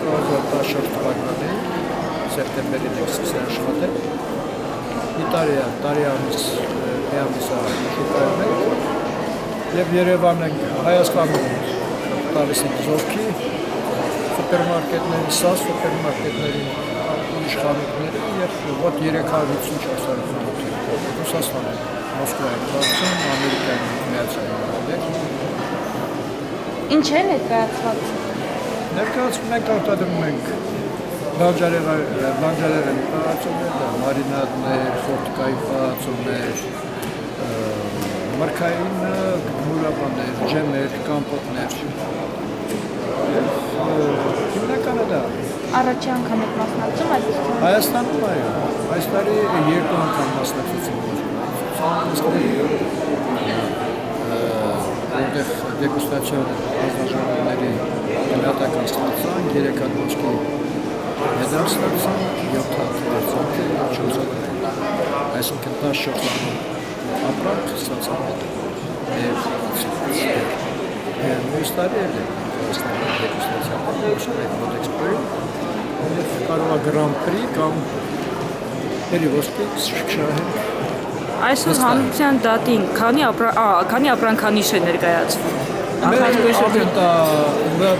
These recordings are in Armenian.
2014 թվականին սեպտեմբերին եք սկսել աշխատել։ տարի ամիս շուկայում ենք և Երևան ենք Հայաստանում տալիս ենք զորքի սուպերմարկետներին, սա սուպերմարկետներին իշխանությունների և ոտ 354 Ռուսաստան են, Մոսկվա են դարձում, Ամերիկան միացյալ նահանգներ։ Ինչ է ներկայացված։ Ներկայացում ենք արտադրում ենք բանջարեղեն պարածումներ, մարինադներ, ֆորտկայի պարածումներ, մրգային մուրաբաներ, ջեմեր, կամպոտներ։ Հիմնականը դա։ Առաջի անգամ եք մասնակցում այդ ցուցադրությանը։ Հայաստանում այո, այս տարի 2 անգամ մասնակցություն որտեղ դեգուստացիոն ազդաժողովների գնահատական ստացան, 3 հատ ոսկի մեդալ ստացան, 7 հատ վարձանք, 4 հատ այսինքն 14 ապրանք ստացան և մյուս տարի էլ է Հայաստանի դեգուստացիան մոտեքսպոյում և կարող է Grand Prix կամ ելի ոսկի շահենք։ Այսօր հանրության դատին քանի ապրանքանիշ է ներկայացվում։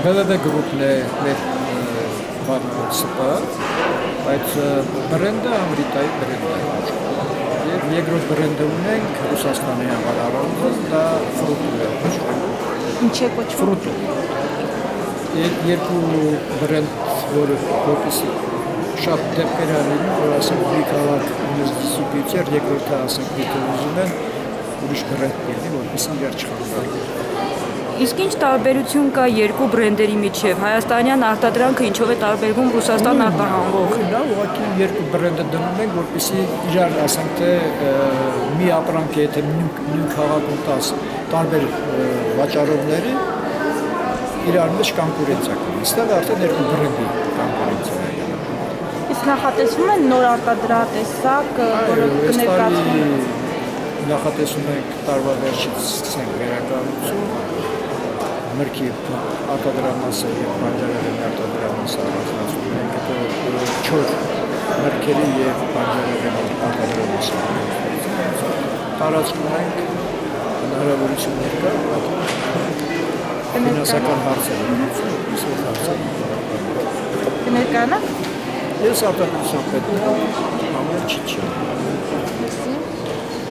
BVB գրուպն է մեր սպա, բայց բրենդը Ամրիտայի բրենդ է։ Եվ երկրորդ բրենդը ունենք Ռուսաստանի համալարանում, դա Ֆրուտու է։ Ինչ է կոչվում։ Ֆրուտու։ Երկու բրենդ, որպեսզի շատ դեպքեր լինում, որ ասենք մի քաղաք սուպիցեր, երկրորդը ասենք դիտել ուզում են, ուրիշ բրենդ լինի, որպեսզի իրար չխանգարի։ Իսկ ինչ տարբերություն կա երկու բրենդերի միջև։ Հայաստանյան արտադրանքը ինչով է տարբերվում Ռուսաստան արտահանվող։ Նա ուղղակի երկու բրենդը դնում են, որպեսզի իրար ասենք թե մի ապրանքը եթե նույն քաղաքում տաս տարբեր վաճառողների իրար մեջ կոնկուրենցիա կա։ Այստեղ արդեն երկու բրենդի կոնկուրենցիա է։ Իսկ նախատեսվում են նոր արտադրատեսակ, որը կներկայացվի։ Նախատեսում ենք տարվա վերջից սկսենք վերակառուցում, մրգի արտադրամասը և բանջարեղենի արտադրամասը առանձնացնում ենք, հետո չոր մրգերի և բանջարեղենի արտադրամասը տարածքում ենք, հնարավորություններ կա, ֆինանսական հարցեր կներկայանաք։ Ես արտադրության պետ ամեն չի չեմ։